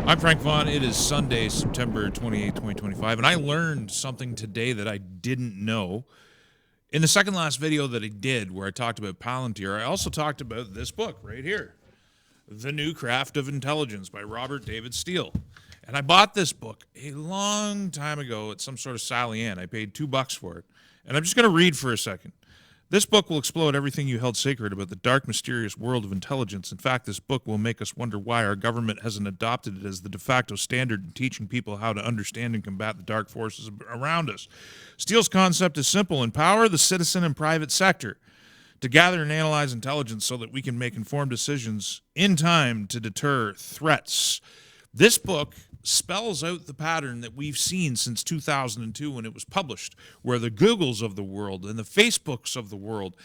I'm Frank Vaughn. It is Sunday, September 28, 2025, and I learned something today that I didn't know. In the second last video that I did, where I talked about Palantir, I also talked about this book right here, The New Craft of Intelligence by Robert David Steele. And I bought this book a long time ago at some sort of Sally Ann. I paid $2 for it. And I'm just going to read for a second. This book will explode everything you held sacred about the dark, mysterious world of intelligence. In fact, this book will make us wonder why our government hasn't adopted it as the de facto standard in teaching people how to understand and combat the dark forces around us. Steele's concept is simple: empower the citizen and private sector to gather and analyze intelligence so that we can make informed decisions in time to deter threats. This book spells out the pattern that we've seen since 2002 when it was published, where the Googles of the world and the Facebooks of the world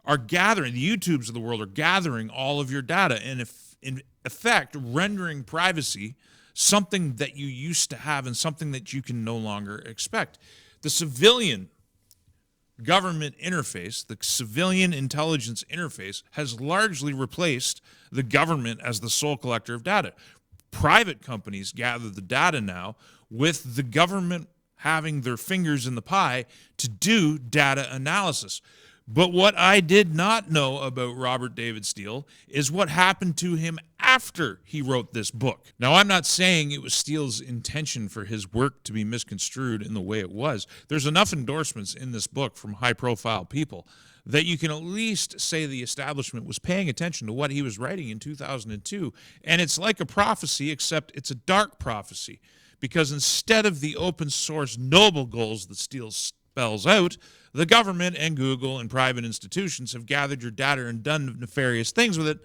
are gathering, the YouTubes of the world are gathering all of your data, and if, in effect, rendering privacy something that you used to have and something that you can no longer expect. The civilian government interface, the civilian intelligence interface, has largely replaced the government as the sole collector of data. Private companies gather the data now, with the government having their fingers in the pie to do data analysis. But what I did not know about Robert David Steele is what happened to him after he wrote this book. Now, I'm not saying it was Steele's intention for his work to be misconstrued in the way it was. There's enough endorsements in this book from high-profile people that you can at least say the establishment was paying attention to what he was writing in 2002. And it's like a prophecy, except it's a dark prophecy, because instead of the open source noble goals that Steele spells out, the government and Google and private institutions have gathered your data and done nefarious things with it.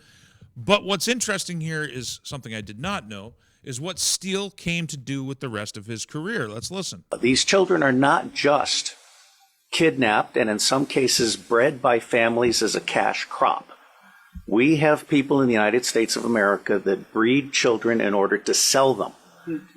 But what's interesting here is something I did not know, is what Steele came to do with the rest of his career. Let's listen. These children are not just kidnapped and in some cases bred by families as a cash crop. We have people in the United States of America that breed children in order to sell them.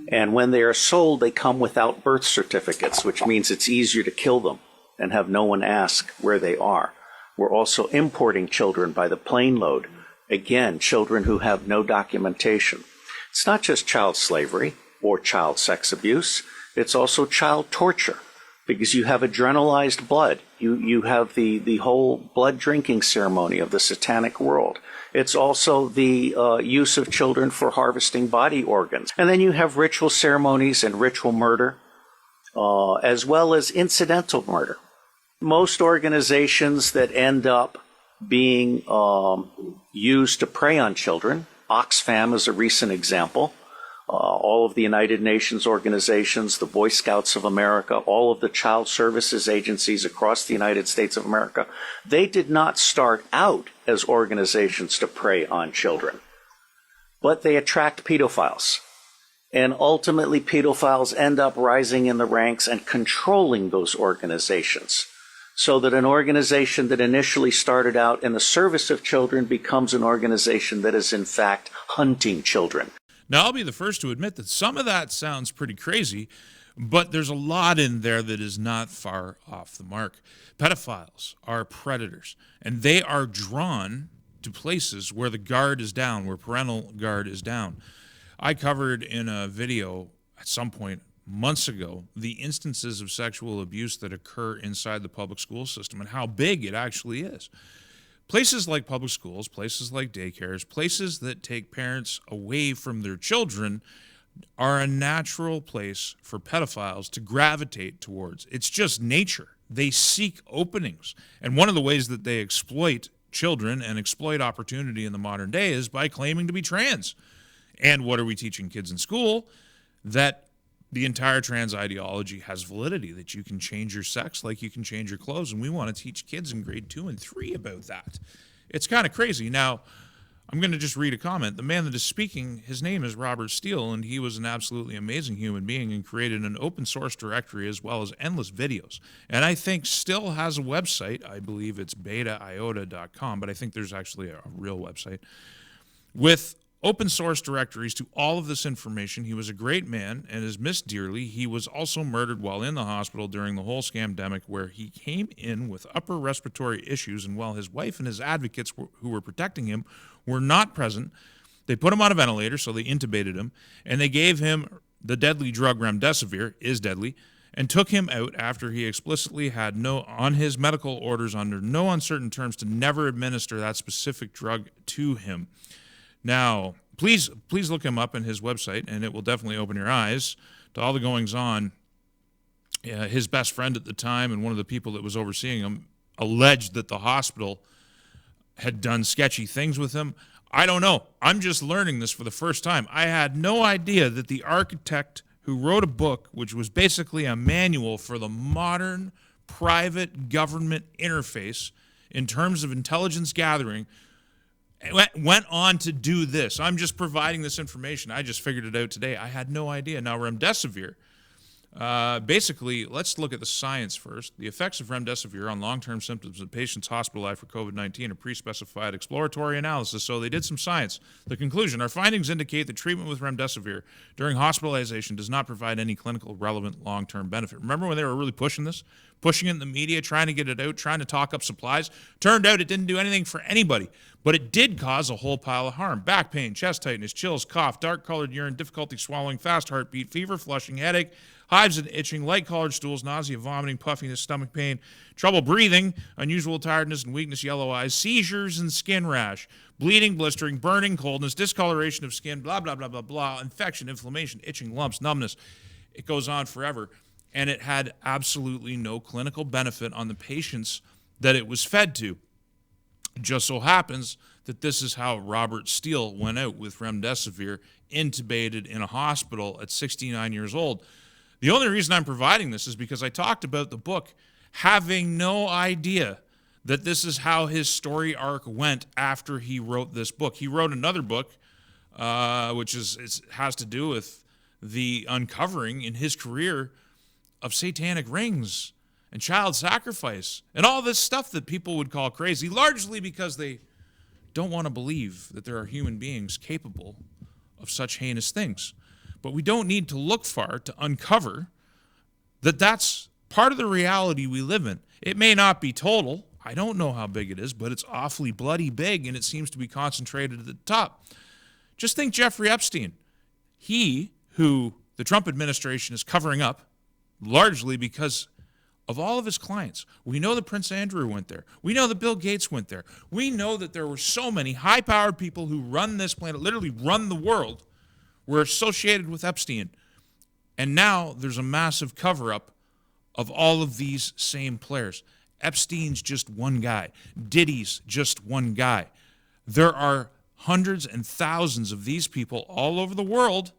And when they are sold, they come without birth certificates, which means it's easier to kill them and have no one ask where they are. We're also importing children by the plane load. Again, children who have no documentation. It's not just child slavery or child sex abuse. It's also child torture, because you have adrenalized blood. You have the whole blood drinking ceremony of the satanic world. It's also the use of children for harvesting body organs. And then you have ritual ceremonies and ritual murder, as well as incidental murder. Most organizations that end up being used to prey on children, Oxfam is a recent example, all of the United Nations organizations, the Boy Scouts of America, all of the child services agencies across the United States of America, they did not start out as organizations to prey on children, but they attract pedophiles. And ultimately, pedophiles end up rising in the ranks and controlling those organizations, so that an organization that initially started out in the service of children becomes an organization that is in fact hunting children. Now, I'll be the first to admit that some of that sounds pretty crazy, but there's a lot in there that is not far off the mark. Pedophiles are predators, and they are drawn to places where the guard is down, where parental guard is down. I covered in a video at some point months ago the instances of sexual abuse that occur inside the public school system and how big it actually is. Places like public schools, places like daycares, places that take parents away from their children are a natural place for pedophiles to gravitate towards. It's just nature. They seek openings. And one of the ways that they exploit children and exploit opportunity in the modern day is by claiming to be trans. And what are we teaching kids in school? That the entire trans ideology has validity, that you can change your sex like you can change your clothes, and we want to teach kids in grade 2 and 3 about that. It's kind of crazy. Now, I'm going to just read a comment. The man that is speaking, his name is Robert Steele, and he was an absolutely amazing human being and created an open source directory as well as endless videos. And I think still has a website. I believe it's betaiota.com, but I think there's actually a real website with open source directories to all of this information. He was a great man and is missed dearly. He was also murdered while in the hospital during the whole scamdemic, where he came in with upper respiratory issues, and while his wife and his advocates who were protecting him were not present, They put him on a ventilator, so they intubated him, and they gave him the deadly drug Remdesivir, is deadly, and took him out after he explicitly had on his medical orders under no uncertain terms to never administer that specific drug to him. Now, please look him up on his website, and it will definitely open your eyes to all the goings-on. His best friend at the time and one of the people that was overseeing him alleged that the hospital had done sketchy things with him. I don't know. I'm just learning this for the first time. I had no idea that the architect who wrote a book, which was basically a manual for the modern private government interface in terms of intelligence gathering, went on to do this. I'm just providing this information. I just figured it out today. I had no idea. Now, Remdesivir, basically, let's look at the science first. The effects of Remdesivir on long-term symptoms of patients hospitalized for COVID-19 are pre-specified exploratory analysis, so they did some science. The conclusion, our findings indicate that treatment with Remdesivir during hospitalization does not provide any clinical relevant long-term benefit. Remember when they were really pushing this? Pushing it in the media, trying to get it out, trying to talk up supplies? Turned out it didn't do anything for anybody, but it did cause a whole pile of harm. Back pain, chest tightness, chills, cough, dark-colored urine, difficulty swallowing, fast heartbeat, fever, flushing, headache, hives and itching, light-colored stools, nausea, vomiting, puffiness, stomach pain, trouble breathing, unusual tiredness and weakness, yellow eyes, seizures and skin rash, bleeding, blistering, burning, coldness, discoloration of skin, blah, blah, blah, blah, blah, infection, inflammation, itching, lumps, numbness. It goes on forever. And it had absolutely no clinical benefit on the patients that it was fed to. It just so happens that this is how Robert Steele went out with Remdesivir, intubated in a hospital at 69 years old. The only reason I'm providing this is because I talked about the book having no idea that this is how his story arc went after he wrote this book. He wrote another book, which has to do with the uncovering in his career of satanic rings and child sacrifice and all this stuff that people would call crazy, largely because they don't want to believe that there are human beings capable of such heinous things. But we don't need to look far to uncover that that's part of the reality we live in. It may not be total. I don't know how big it is, but it's awfully bloody big, and it seems to be concentrated at the top. Just think Jeffrey Epstein. He, who the Trump administration is covering up, largely because of all of his clients. We know that Prince Andrew went there. We know that Bill Gates went there. We know that there were so many high-powered people who run this planet, literally run the world, were associated with Epstein. And now there's a massive cover-up of all of these same players. Epstein's just one guy. Diddy's just one guy. There are hundreds and thousands of these people all over the world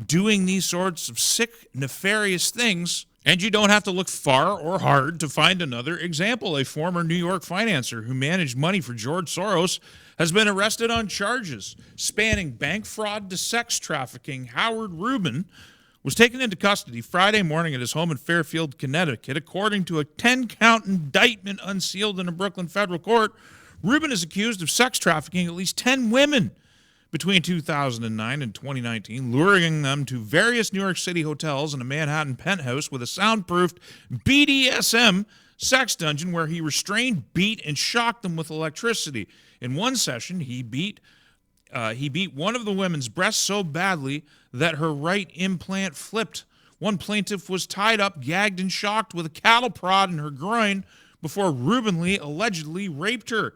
doing these sorts of sick, nefarious things, and you don't have to look far or hard to find another example. A former New York financier who managed money for George Soros has been arrested on charges spanning bank fraud to sex trafficking. Howard Rubin was taken into custody Friday morning at his home in Fairfield, Connecticut. According to a 10-count indictment unsealed in a Brooklyn federal court, Rubin is accused of sex trafficking at least 10 women between 2009 and 2019, luring them to various New York City hotels and a Manhattan penthouse with a soundproofed BDSM sex dungeon where he restrained, beat, and shocked them with electricity. In one session, he beat one of the women's breasts so badly that her right implant flipped. One plaintiff was tied up, gagged, and shocked with a cattle prod in her groin before Rubin allegedly raped her.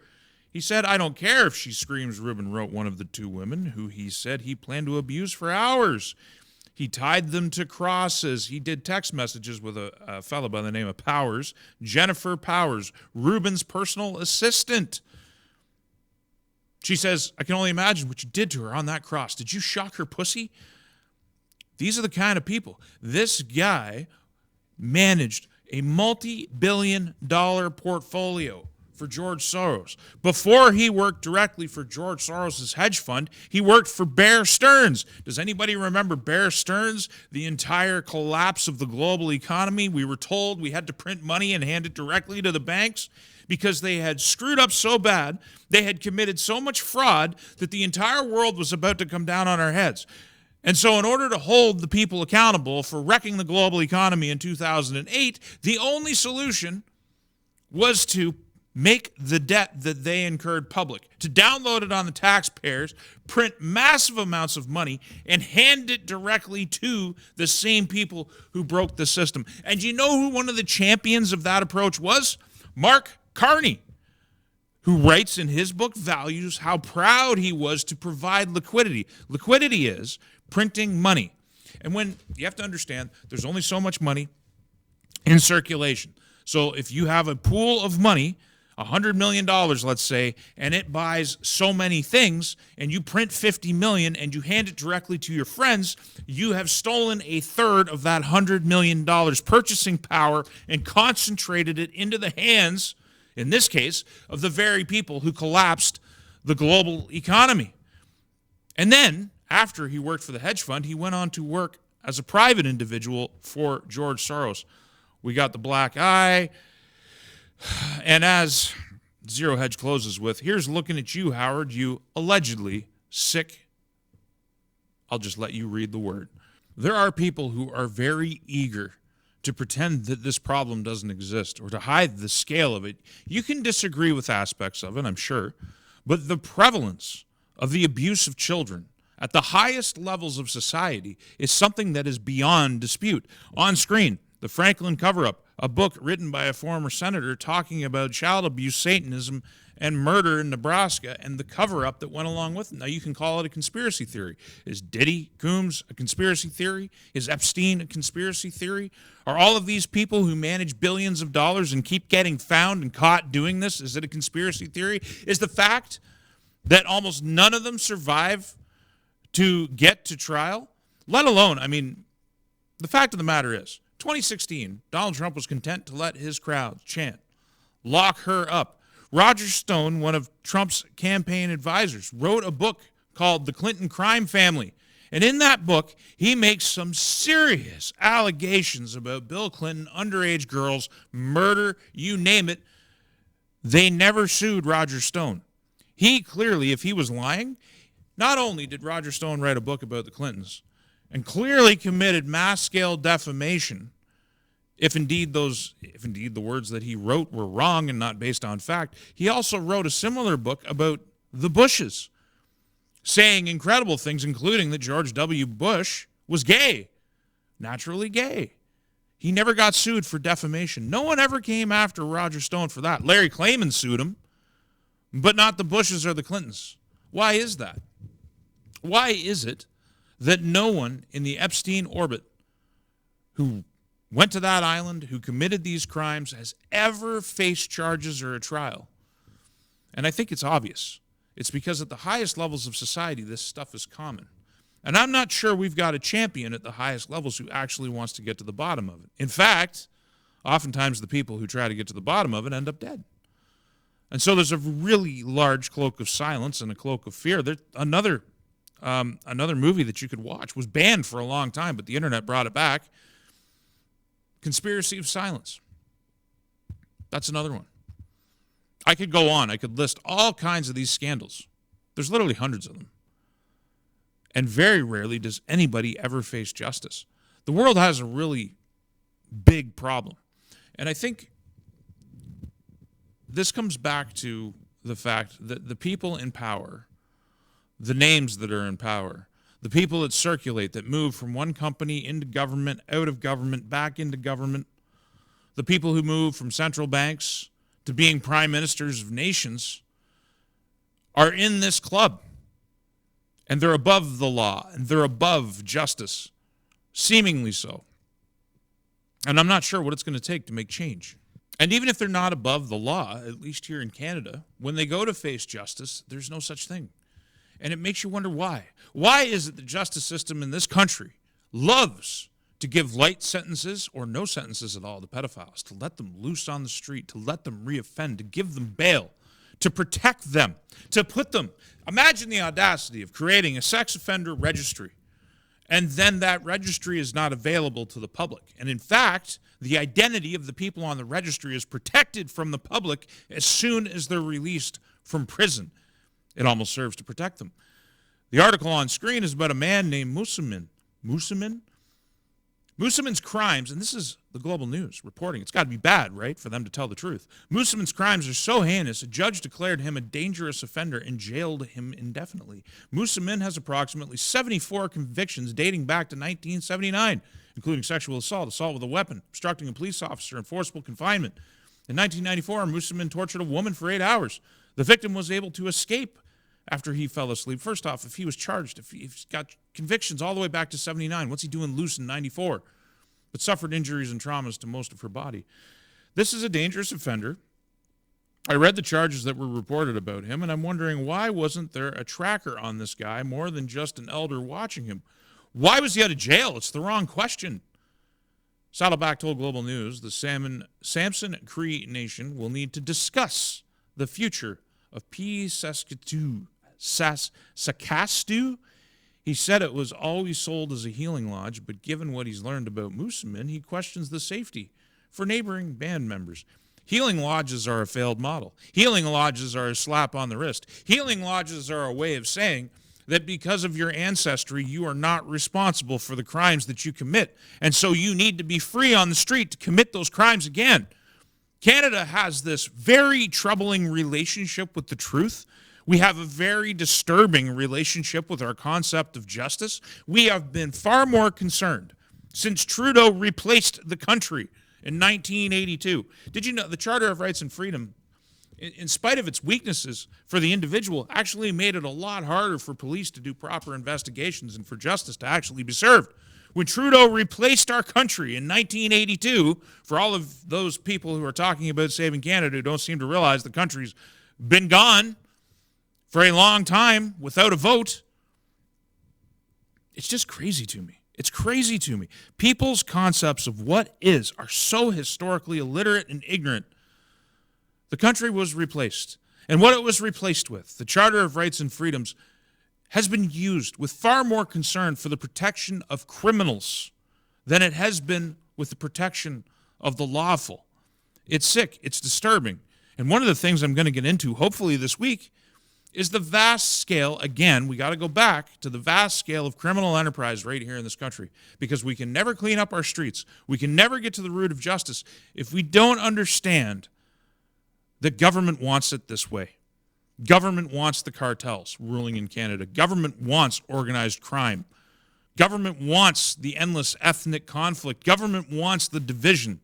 He said, "I don't care if she screams," Rubin wrote one of the two women, who he said he planned to abuse for hours. He tied them to crosses. He did text messages with a fellow by the name of Powers, Jennifer Powers, Rubin's personal assistant. She says, "I can only imagine what you did to her on that cross. Did you shock her pussy?" These are the kind of people. This guy managed a multi-billion-dollar portfolio for George Soros. Before he worked directly for George Soros' hedge fund, he worked for Bear Stearns. Does anybody remember Bear Stearns? The entire collapse of the global economy. We were told we had to print money and hand it directly to the banks because they had screwed up so bad, they had committed so much fraud that the entire world was about to come down on our heads. And so in order to hold the people accountable for wrecking the global economy in 2008, the only solution was to make the debt that they incurred public, to download it on the taxpayers, print massive amounts of money, and hand it directly to the same people who broke the system. And you know who one of the champions of that approach was? Mark Carney, who writes in his book Values how proud he was to provide liquidity. Liquidity is printing money. And when you have to understand, there's only so much money in circulation. So if you have a pool of money, $100 million, let's say, and it buys so many things, and you print 50 million and you hand it directly to your friends, you have stolen a third of that $100 million purchasing power and concentrated it into the hands, in this case, of the very people who collapsed the global economy. And then, after he worked for the hedge fund, he went on to work as a private individual for George Soros. We got the black eye. And as Zero Hedge closes with, here's looking at you, Howard, you allegedly sick. I'll just let you read the word. There are people who are very eager to pretend that this problem doesn't exist or to hide the scale of it. You can disagree with aspects of it, I'm sure, but the prevalence of the abuse of children at the highest levels of society is something that is beyond dispute. On screen, The Franklin Cover-Up, a book written by a former senator talking about child abuse, Satanism, and murder in Nebraska, and the cover-up that went along with it. Now, you can call it a conspiracy theory. Is Diddy Coombs a conspiracy theory? Is Epstein a conspiracy theory? Are all of these people who manage billions of dollars and keep getting found and caught doing this, is it a conspiracy theory? Is the fact that almost none of them survive to get to trial? Let alone, I mean, the fact of the matter is, 2016, Donald Trump was content to let his crowd chant, "Lock her up." Roger Stone, one of Trump's campaign advisors, wrote a book called The Clinton Crime Family. And in that book, he makes some serious allegations about Bill Clinton, underage girls, murder, you name it. They never sued Roger Stone. He clearly, if he was lying, not only did Roger Stone write a book about the Clintons, and clearly committed mass-scale defamation, if indeed the words that he wrote were wrong and not based on fact, he also wrote a similar book about the Bushes, saying incredible things, including that George W. Bush was gay, naturally gay. He never got sued for defamation. No one ever came after Roger Stone for that. Larry Klayman sued him, but not the Bushes or the Clintons. Why is that? Why is it that no one in the Epstein orbit who went to that island, who committed these crimes, has ever faced charges or a trial? And I think it's obvious. It's because at the highest levels of society, this stuff is common. And I'm not sure we've got a champion at the highest levels who actually wants to get to the bottom of it. In fact, oftentimes the people who try to get to the bottom of it end up dead. And so there's a really large cloak of silence and a cloak of fear. Another movie that you could watch was banned for a long time, but the internet brought it back. Conspiracy of Silence. That's another one. I could go on. I could list all kinds of these scandals. There's literally hundreds of them. And very rarely does anybody ever face justice. The world has a really big problem. And I think this comes back to the fact that the people in power, the names that are in power, the people that circulate, that move from one company into government, out of government, back into government, the people who move from central banks to being prime ministers of nations, are in this club. And they're above the law, and they're above justice, seemingly so. And I'm not sure what it's going to take to make change. And even if they're not above the law, at least here in Canada, when they go to face justice, there's no such thing. And it makes you wonder why. Why is it the justice system in this country loves to give light sentences or no sentences at all to pedophiles, to let them loose on the street, to let them reoffend, to give them bail, to protect them, to put them... Imagine the audacity of creating a sex offender registry, and then that registry is not available to the public. And in fact, the identity of the people on the registry is protected from the public as soon as they're released from prison. It almost serves to protect them. The article on screen is about a man named Musamin. Musamin? Musaman's crimes, and this is the Global News reporting, it's got to be bad, right, for them to tell the truth. Musaman's crimes are so heinous, a judge declared him a dangerous offender and jailed him indefinitely. Musaman has approximately 74 convictions dating back to 1979, including sexual assault, assault with a weapon, obstructing a police officer, and forcible confinement. In 1994, Musaman tortured a woman for 8 hours. The victim was able to escape after he fell asleep. First off, if he was charged, if he's got convictions all the way back to 79, what's he doing loose in 94? But suffered injuries and traumas to most of her body. This is a dangerous offender. I read the charges that were reported about him, and I'm wondering, why wasn't there a tracker on this guy more than just an elder watching him? Why was he out of jail? It's the wrong question. Saddleback told Global News the Samson Cree Nation will need to discuss the future of P. Sakastu. He said it was always sold as a healing lodge, but given what he's learned about Musaman, he questions the safety for neighboring band members. Healing lodges are a failed model. Healing lodges are a slap on the wrist. Healing lodges are a way of saying that because of your ancestry, you are not responsible for the crimes that you commit, and so you need to be free on the street to commit those crimes again. Canada has this very troubling relationship with the truth. We have a very disturbing relationship with our concept of justice. We have been far more concerned since Trudeau replaced the country in 1982. Did you know the Charter of Rights and Freedom, in spite of its weaknesses for the individual, actually made it a lot harder for police to do proper investigations and for justice to actually be served? When Trudeau replaced our country in 1982, for all of those people who are talking about saving Canada who don't seem to realize the country's been gone for a long time without a vote, it's just crazy to me. It's crazy to me. People's concepts of what is are so historically illiterate and ignorant. The country was replaced. And what it was replaced with, the Charter of Rights and Freedoms, has been used with far more concern for the protection of criminals than it has been with the protection of the lawful. It's sick. It's disturbing. And one of the things I'm going to get into, hopefully this week, is the vast scale, again, we got to go back to the vast scale of criminal enterprise right here in this country, because we can never clean up our streets. We can never get to the root of justice if we don't understand that government wants it this way. Government wants the cartels ruling in Canada. Government wants organized crime. Government wants the endless ethnic conflict. Government wants the division.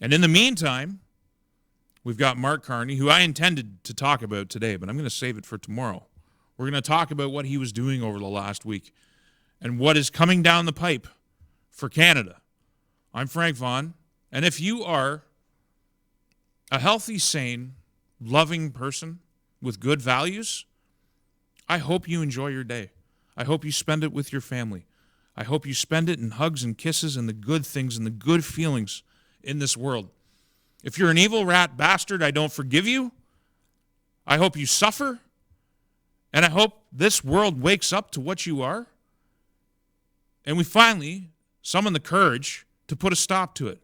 And in the meantime, we've got Mark Carney, who I intended to talk about today, but I'm going to save it for tomorrow. We're going to talk about what he was doing over the last week and what is coming down the pipe for Canada. I'm Frank Vaughn, and if you are a healthy, sane, loving person with good values, I hope you enjoy your day. I hope you spend it with your family. I hope you spend it in hugs and kisses and the good things and the good feelings in this world. If you're an evil rat bastard, I don't forgive you. I hope you suffer. And I hope this world wakes up to what you are. And we finally summon the courage to put a stop to it.